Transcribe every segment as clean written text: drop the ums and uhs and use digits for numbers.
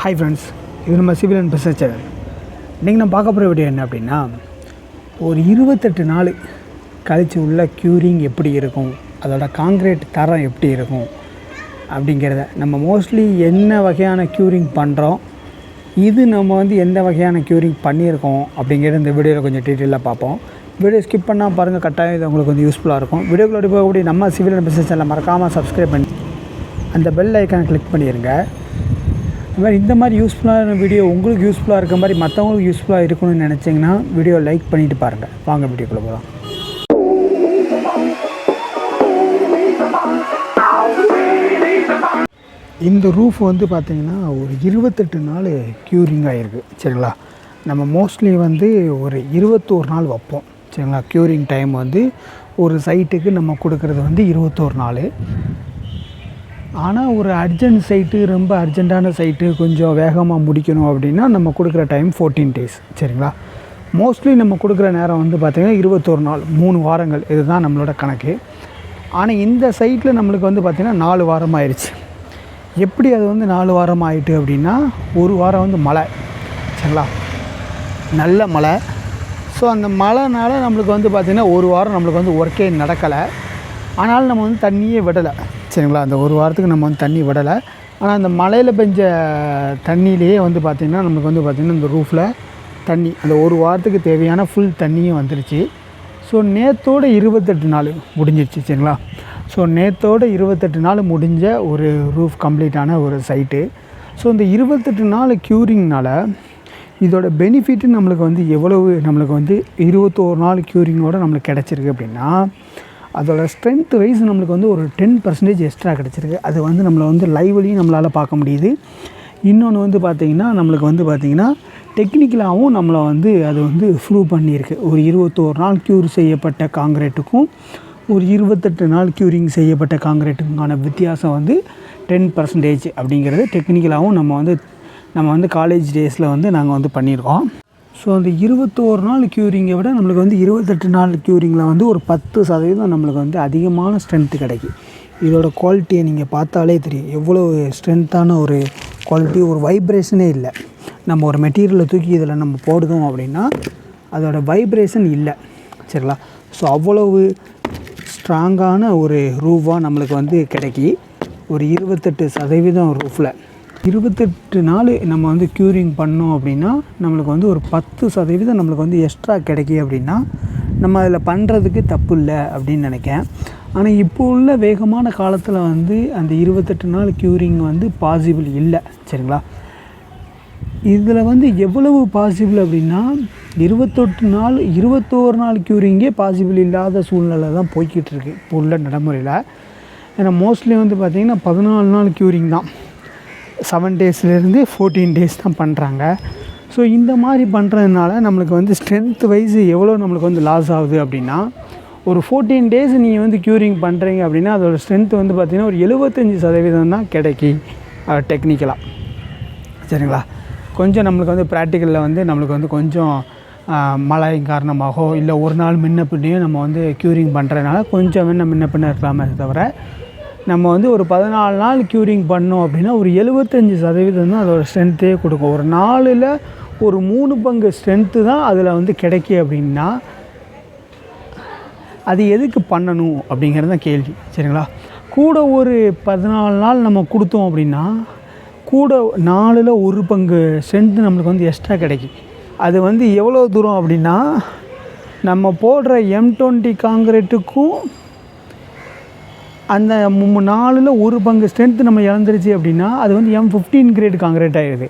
Hi friends, இது நம்ம civil and business channel. இன்றைக்கி நான் பார்க்க போகிற வீடியோ என்ன அப்படின்னா, ஒரு 28 நாள் கழித்து உள்ள க்யூரிங் எப்படி இருக்கும், அதோட காங்க்ரீட் தரம் எப்படி இருக்கும் அப்படிங்கிறத நம்ம மோஸ்ட்லி என்ன வகையான க்யூரிங் பண்ணுறோம், இது நம்ம எந்த வகையான க்யூரிங் பண்ணியிருக்கோம் அப்படிங்கிறது இந்த வீடியோவில் கொஞ்சம் டீட்டெயிலாக பார்ப்போம். வீடியோ ஸ்கிப் பண்ணால் பாருங்கள், கட்டாயம் இது உங்களுக்கு யூஸ்ஃபுல்லாக இருக்கும். வீடியோக்குள்ளே போகக்கூடிய நம்ம சிவில் அண்ட் பிஸ்னஸ் சேனலை மறக்காமல் சப்ஸ்கிரைப் பண்ணி அந்த பெல் ஐக்கானை கிளிக் பண்ணிடுங்க. இந்த மாதிரி யூஸ்ஃபுல்லான வீடியோ உங்களுக்கு யூஸ்ஃபுல்லாக இருக்க மாதிரி மற்றவங்களுக்கு யூஸ்ஃபுல்லாக இருக்கணும்னு நினச்சிங்கன்னா வீடியோ லைக் பண்ணிவிட்டு பாருங்கள். வாங்க வீடியோக்குள்ளே போகலாம். இந்த ரூஃப் பார்த்திங்கன்னா ஒரு 28 நாள் க்யூரிங் ஆகிருக்கு. சரிங்களா, நம்ம மோஸ்ட்லி ஒரு 21 நாள் வைப்போம். சரிங்களா, க்யூரிங் டைம் ஒரு சைட்டுக்கு நம்ம கொடுக்குறது 21 நாள். ஆனால் ஒரு அர்ஜென்ட் சைட்டு, ரொம்ப அர்ஜெண்ட்டான சைட்டு, கொஞ்சம் வேகமாக முடிக்கணும் அப்படின்னா நம்ம கொடுக்குற டைம் 14 days. சரிங்களா, மோஸ்ட்லி நம்ம கொடுக்குற நேரம் பார்த்திங்கன்னா 21 நாள், 3 வாரங்கள், இதுதான் நம்மளோட கணக்கு. ஆனால் இந்த சைட்டில் நம்மளுக்கு பார்த்திங்கன்னா 4 வாரம் ஆயிடுச்சு. எப்படி அது 4 வாரம் ஆகிட்டு அப்படின்னா, ஒரு வாரம் மழை. சரிங்களா, நல்ல மழை. ஸோ அந்த மழைனால நம்மளுக்கு பார்த்திங்கன்னா ஒரு வாரம் நம்மளுக்கு ஒர்க்கே நடக்கலை. ஆனாலும் நம்ம தண்ணியே விடலை. சரிங்களா, அந்த ஒரு வாரத்துக்கு நம்ம தண்ணி விடலை. ஆனால் அந்த மழையில் பெஞ்ச தண்ணியிலேயே பார்த்திங்கன்னா நம்மளுக்கு பார்த்திங்கன்னா இந்த ரூஃபில் தண்ணி அந்த ஒரு வாரத்துக்கு தேவையான ஃபுல் தண்ணியும் வந்துருச்சு. ஸோ நேற்றோட 28 நாள் முடிஞ்சிருச்சு. சரிங்களா, ஸோ நேற்றோட 28 நாள் முடிஞ்ச ஒரு ரூஃப் கம்ப்ளீட்டான ஒரு சைட்டு. ஸோ இந்த 28 நாள் க்யூரிங்னால் இதோட பெனிஃபிட்டு நம்மளுக்கு எவ்வளவு, நம்மளுக்கு 21 நாள் க்யூரிங்கோடு நம்மளுக்கு கிடச்சிருக்கு அப்படின்னா, அதோட ஸ்ட்ரென்த் வைஸ் நம்மளுக்கு ஒரு 10% எக்ஸ்ட்ரா கிடச்சிருக்கு. அது நம்மளை லைவ்லையும் நம்மளால் பார்க்க முடியுது. இன்னொன்று பார்த்திங்கன்னா நம்மளுக்கு பார்த்திங்கன்னா டெக்னிக்கலாகவும் நம்மளை அது ப்ரூவ் பண்ணியிருக்கு. ஒரு 21 நாள் க்யூர் செய்யப்பட்ட காங்க்ரீட்டுக்கும் ஒரு 28 நாள் க்யூரிங் செய்யப்பட்ட காங்க்ரீட்டுக்கான வித்தியாசம் 10% அப்படிங்கிறது டெக்னிக்கலாகவும் நம்ம காலேஜ் டேஸில் நாங்கள் பண்ணியிருக்கோம். ஸோ அந்த 21 நாள் க்யூரிங்கை விட நம்மளுக்கு 28 நாள் க்யூரிங்கில் ஒரு 10% நம்மளுக்கு அதிகமான ஸ்ட்ரென்த்து கிடைக்கும். இதோட குவாலிட்டியை நீங்கள் பார்த்தாலே தெரியும், எவ்வளோ ஸ்ட்ரென்த்தான ஒரு குவாலிட்டி. ஒரு வைப்ரேஷனே இல்லை. நம்ம ஒரு மெட்டீரியலை தூக்கி இதில் நம்ம போடுதோம் அப்படின்னா அதோடய வைப்ரேஷன் இல்லை. சரிங்களா, ஸோ அவ்வளவு ஸ்ட்ராங்கான ஒரு ரூஃபாக நம்மளுக்கு கிடைக்கி. ஒரு 28% ரூஃபில் 28 நாள் நம்ம க்யூரிங் பண்ணோம் அப்படின்னா நம்மளுக்கு ஒரு 10% நம்மளுக்கு எக்ஸ்ட்ரா கிடைக்கி அப்படின்னா நம்ம அதில் பண்ணுறதுக்கு தப்பு இல்லை அப்படின்னு நினைக்கிறேன். ஆனால் இப்போ உள்ள வேகமான காலத்தில் அந்த 28 நாள் க்யூரிங் பாசிபிள் இல்லை. சரிங்களா, இதில் எவ்வளவு பாசிபிள் அப்படின்னா 21 நாள் க்யூரிங்கே பாசிபிள் இல்லாத சூழ்நிலை தான் போய்கிட்டு இருக்குது இப்போ உள்ள நடைமுறையில். ஏன்னா மோஸ்ட்லி பார்த்திங்கன்னா 14 நாள் க்யூரிங் தான், 7 டேஸ்லேருந்து 14 டேஸ் தான் பண்ணுறாங்க. ஸோ இந்த மாதிரி பண்ணுறதுனால நம்மளுக்கு ஸ்ட்ரென்த் வைஸ் எவ்வளோ நம்மளுக்கு லாஸ் ஆகுது அப்படின்னா, ஒரு 14 டேஸ் நீங்கள் க்யூரிங் பண்ணுறீங்க அப்படின்னா அதோட ஸ்ட்ரென்த் பார்த்திங்கன்னா ஒரு 75% தான் கிடைக்கி டெக்னிக்கலாக. சரிங்களா, கொஞ்சம் நம்மளுக்கு ப்ராக்டிக்கலில் நம்மளுக்கு கொஞ்சம் மழை காரணமாகவோ இல்லை ஒரு நாள் முன்ன பின்னையும் நம்ம க்யூரிங் பண்ணுறதுனால கொஞ்சம் முன்ன பின்ன இருக்கலாமே தவிர, நம்ம ஒரு 14 நாள் க்யூரிங் பண்ணோம் அப்படின்னா ஒரு 75% தான் அதோடய ஸ்ட்ரென்த்தே கொடுக்கும். ஒரு நாளில் ஒரு 3 பங்கு ஸ்ட்ரென்த்து தான் அதில் கிடைக்கி அப்படின்னா அது எதுக்கு பண்ணணும் அப்படிங்கிறது தான் கேள்வி. சரிங்களா, கூட ஒரு 14 நாள் நம்ம கொடுத்தோம் அப்படின்னா கூட 4ல் 1 பங்கு ஸ்ட்ரென்த்து நம்மளுக்கு எக்ஸ்ட்ரா கிடைக்கும். அது எவ்வளோ தூரம் அப்படின்னா, நம்ம போடுற M20 காங்க்ரீட்டுக்கும் அந்த 4ல் 1 பங்கு ஸ்ட்ரென்த்து நம்ம இழந்துருச்சு அப்படின்னா அது M15 கிரேட் காங்க்ரீட் ஆகிடுது.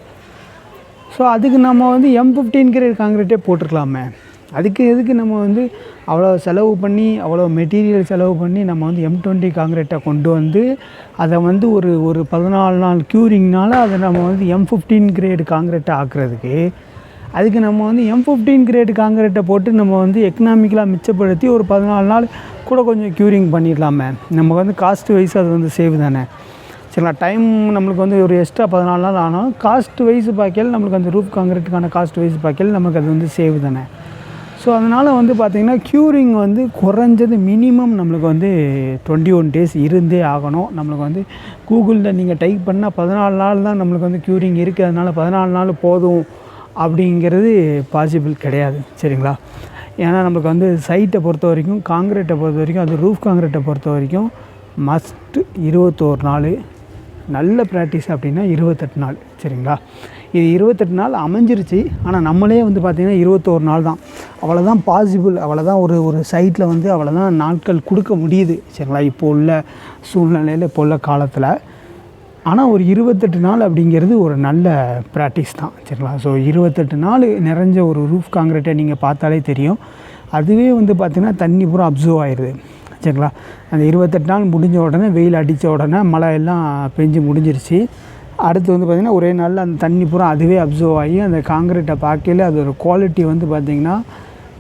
ஸோ அதுக்கு நம்ம M15 கிரேட் காங்க்ரீட்டே போட்டிருக்கலாமே. அதுக்கு எதுக்கு நம்ம அவ்வளோ செலவு பண்ணி, அவ்வளோ மெட்டீரியல் செலவு பண்ணி நம்ம M20 காங்க்ரீட்டை கொண்டு அதை ஒரு 14 நாள் க்யூரிங்னால் அதை நம்ம M15 கிரேட் காங்க்ரீட்டை ஆக்குறதுக்கு, அதுக்கு நம்ம M15 கிரேட் காங்க்ரீட்டை போட்டு நம்ம எக்கனாமிக்கலாக மிச்சப்படுத்தி ஒரு 14 நாள் கூட கொஞ்சம் க்யூரிங் பண்ணிடலாமே. நமக்கு காஸ்ட் வைஸ் அது சேவ் தானே. சரிங்களா, டைம் நம்மளுக்கு ஒரு எக்ஸ்ட்ரா 14 நாள் ஆனால் காஸ்ட் வைஸ் பார்க்கல நம்மளுக்கு ரூஃப் காங்க்ரீட்டுக்கான காஸ்ட் வைஸ் பார்க்கல நமக்கு அது சேவ் தானே. ஸோ அதனால் வந்து பார்த்திங்கன்னா க்யூரிங் வந்து குறைஞ்சது மினிமம் நம்மளுக்கு வந்து 21 டேஸ் இருந்தே ஆகணும். நம்மளுக்கு வந்து கூகுளில் நீங்கள் டைப் பண்ணால் 14 நாள் தான் நம்மளுக்கு வந்து க்யூரிங் இருக்குது, அதனால் 14 நாள் போதும் அப்படிங்கிறது பாசிபிள் கிடையாது. சரிங்களா? ஏன்னா நம்மளுக்கு வந்து சைட்டை பொறுத்த வரைக்கும், காங்கிரீட்டை பொறுத்த வரைக்கும், அது ரூஃப் காங்கிரீட்டை பொறுத்த வரைக்கும் மஸ்ட்டு 21 நாள், நல்ல ப்ராக்டிஸ் அப்படின்னா 28 நாள். சரிங்களா? இது 28 நாள் அமைஞ்சிருச்சு. ஆனால் நம்மளே வந்து பார்த்திங்கன்னா 21 நாள் தான், அவ்வளோதான் பாசிபிள், அவ்வளோதான் ஒரு சைட்டில் வந்து அவ்வளோதான் நாட்கள் கொடுக்க முடியுது. சரிங்களா? இப்போ உள்ள சூழ்நிலையில், இப்போ உள்ள காலத்தில். ஆனால் ஒரு 28 நாள் அப்படிங்கிறது ஒரு நல்ல ப்ராக்டிஸ் தான். சரிங்களா? ஸோ 28 நாள் நிறைஞ்ச ஒரு ரூஃப் காங்கிரீட்டை நீங்கள் பார்த்தாலே தெரியும். அதுவே வந்து பார்த்திங்கன்னா தண்ணி பூரா அப்சர்வ் ஆயிடுது. சரிங்களா? அந்த 28 நாள் முடிஞ்ச உடனே, வெயில் அடித்த உடனே, மழை எல்லாம் பெஞ்சு முடிஞ்சிருச்சு. அடுத்து வந்து பார்த்திங்கன்னா ஒரே நாளில் அந்த தண்ணி பூரா அதுவே அப்சர்வ் ஆகி அந்த காங்கிரீட்டை பார்க்கையில் அதோட குவாலிட்டி வந்து பார்த்திங்கன்னா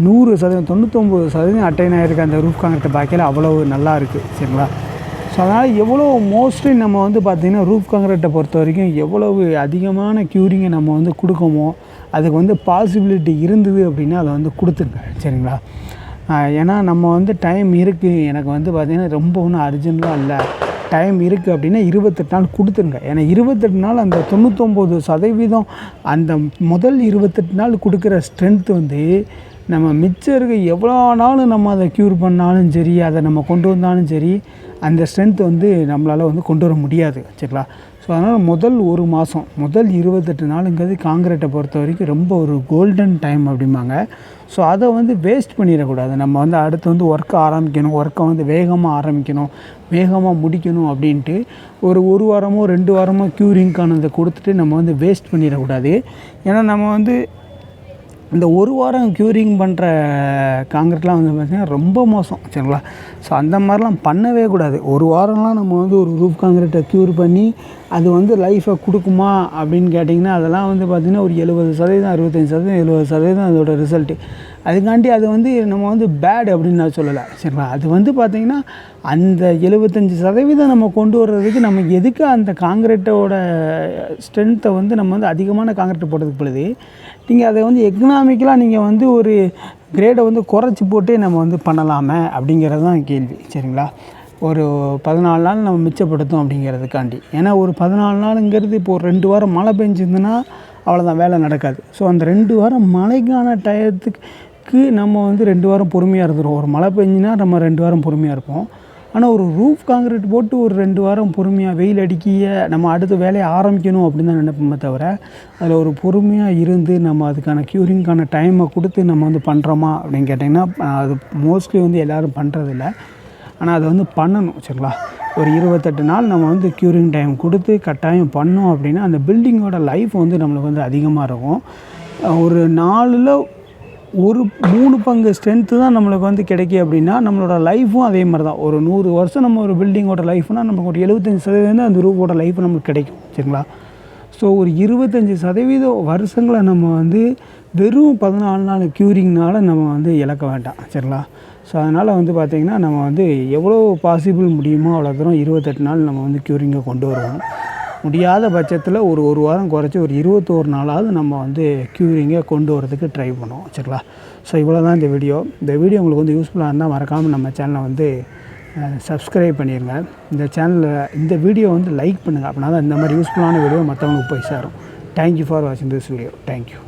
100%, 99% அட்டைன் ஆகிருக்கு. அந்த ரூஃப் காங்கிரீட்டை பார்க்கையில் அவ்வளோ நல்லா இருக்குது. சரிங்களா? ஸோ அதனால் எவ்வளோ மோஸ்ட்லி நம்ம வந்து பார்த்திங்கன்னா ரூஃப் காங்கிரீட்டை பொறுத்த வரைக்கும் எவ்வளவு அதிகமான க்யூரிங்கை நம்ம வந்து கொடுக்கமோ, அதுக்கு வந்து பாசிபிலிட்டி இருந்தது அப்படின்னா அதை வந்து கொடுத்துருங்க. சரிங்களா? ஏன்னா நம்ம வந்து டைம் இருக்குது, எனக்கு வந்து பார்த்திங்கன்னா ரொம்ப ஒன்றும் அர்ஜென்ட்லாம் இல்லை, டைம் இருக்குது அப்படின்னா 28 நாள் கொடுத்துருங்க. ஏன்னா 28 நாள் அந்த 99% அந்த முதல் 28 நாள் கொடுக்குற ஸ்ட்ரென்த் வந்து நம்ம மிச்சம் இருக்க எவ்வளோ நாளும் நம்ம அதை க்யூர் பண்ணாலும் சரி, அதை நம்ம கொண்டு வந்தாலும் சரி, அந்த ஸ்ட்ரென்த் வந்து நம்மளால் வந்து கொண்டு வர முடியாது. சரிங்களா? ஸோ அதனால் முதல் ஒரு மாதம், முதல் 28 நாளுங்கிறது காங்கிரீட்டை பொறுத்த வரைக்கும் ரொம்ப ஒரு கோல்டன் டைம் அப்படிம்பாங்க. ஸோ அதை வந்து வேஸ்ட் பண்ணிடக்கூடாது. நம்ம வந்து அடுத்து வந்து ஒர்க்கை ஆரம்பிக்கணும், ஒர்க்கை வந்து வேகமாக ஆரம்பிக்கணும், வேகமாக முடிக்கணும் அப்படின்ட்டு ஒரு வாரமோ 2 வாரமோ க்யூரிங்க்கானதை கொடுத்துட்டு நம்ம வந்து வேஸ்ட் பண்ணிடக்கூடாது. ஏன்னா நம்ம வந்து இந்த ஒரு வாரம் க்யூரிங் பண்ணுற காங்கிரீட்லாம் வந்து பார்த்திங்கன்னா ரொம்ப மோசம். சரிங்களா? ஸோ அந்த மாதிரிலாம் பண்ணவே கூடாது. ஒரு வாரம்லாம் நம்ம வந்து ஒரு ரூஃப் காங்கிரீட்டை க்யூர் பண்ணி அது வந்து லைஃப்பை கொடுக்குமா அப்படின்னு கேட்டிங்கன்னா, அதெல்லாம் வந்து பார்த்திங்கன்னா ஒரு 70%, 65%, 70% அதோட ரிசல்ட்டு. அதுக்காண்டி அது வந்து நம்ம வந்து பேட் அப்படின்னு நான் சொல்லலை. சரிங்களா? அது வந்து பார்த்திங்கன்னா அந்த 75% நம்ம கொண்டு வர்றதுக்கு நம்ம எதுக்கு அந்த காங்கிரீட்டோட ஸ்ட்ரென்த்தை வந்து நம்ம வந்து அதிகமான காங்கிரீட் போட்டதுக்கு பொழுது நீங்கள் அதை வந்து எக்கனாமிக்கலாக நீங்கள் வந்து ஒரு கிரேடை வந்து குறைச்சி போட்டே நம்ம வந்து பண்ணலாமே அப்படிங்கிறது தான் கேள்வி. சரிங்களா? ஒரு 14 நாள் நம்ம மிச்சப்படுத்தும் அப்படிங்கிறதுக்காண்டி. ஏன்னா ஒரு 14 நாளுங்கிறது இப்போ ஒரு 2 வாரம் மழை பெஞ்சிருந்துன்னா அவ்வளோதான், வேலை நடக்காது. ஸோ அந்த 2 வாரம் மழைக்கான டயத்துக்கு நம்ம வந்து 2 வாரம் பொறுமையாக இருந்துடும். ஒரு மழை பெஞ்சினா நம்ம 2 வாரம் பொறுமையாக இருப்போம். ஆனால் ஒரு ரூஃப் காங்கிரீட் போட்டு ஒரு 2 வாரம் பொறுமையாக வெயில் அடிக்கிய நம்ம அடுத்த வேலையை ஆரம்பிக்கணும் அப்படின்னு தான் நினைப்போமே தவிர, அதில் ஒரு பொறுமையாக இருந்து நம்ம அதுக்கான க்யூரிங்க்கான டைமை கொடுத்து நம்ம வந்து பண்ணுறோமா அப்படின்னு கேட்டிங்கன்னா, அது மோஸ்ட்லி வந்து எல்லோரும் பண்ணுறதில்ல. ஆனால் அதை வந்து பண்ணணும். சரிங்களா? ஒரு 28 நாள் நம்ம வந்து க்யூரிங் டைம் கொடுத்து கட்டாயம் பண்ணோம் அப்படின்னா அந்த பில்டிங்கோட லைஃப் வந்து நம்மளுக்கு வந்து அதிகமாக இருக்கும். ஒரு 4ல் ஒரு 3 பங்கு ஸ்ட்ரென்த்து தான் நம்மளுக்கு வந்து கிடைக்கும் அப்படின்னா நம்மளோட லைஃப்பும் அதே மாதிரி தான். ஒரு 100 வருஷம் நம்ம ஒரு பில்டிங்கோட லைஃப்னால் நமக்கு ஒரு 75% அந்த ரூஃபோட லைஃப் நமக்கு கிடைக்கும். சரிங்களா? ஸோ ஒரு 25% வருஷங்களை நம்ம வந்து வெறும் 14 நாள் க்யூரிங்னால் நம்ம வந்து இழக்க வேண்டாம். சரிங்களா? ஸோ அதனால் வந்து பார்த்திங்கன்னா நம்ம வந்து எவ்வளோ பாசிபிள் முடியுமோ அவ்வளோ தூரம் 28 நாள் நம்ம வந்து க்யூரிங்கை கொண்டு வருவோம். முடியாத பட்சத்தில் ஒரு வாரம் குறைச்சி ஒரு 21 நாளாவது நம்ம வந்து க்யூரிங்கை கொண்டு வரதுக்கு ட்ரை பண்ணுவோம். சரிங்களா? ஸோ இவ்வளோ தான் இந்த வீடியோ உங்களுக்கு வந்து யூஸ்ஃபுல்லாக இருந்தால் மறக்காமல் நம்ம சேனலை வந்து சப்ஸ்கிரைப் பண்ணிடுங்க. இந்த சேனலில் இந்த வீடியோ வந்து லைக் பண்ணுங்கள். அப்படின்னா தான் இந்த மாதிரி யூஸ்ஃபுல்லான வீடியோ மற்றவங்களுக்கு போய் சேரும். தேங்க்யூ ஃபார் வாட்சிங் திஸ் வீடியோ. தேங்க்யூ.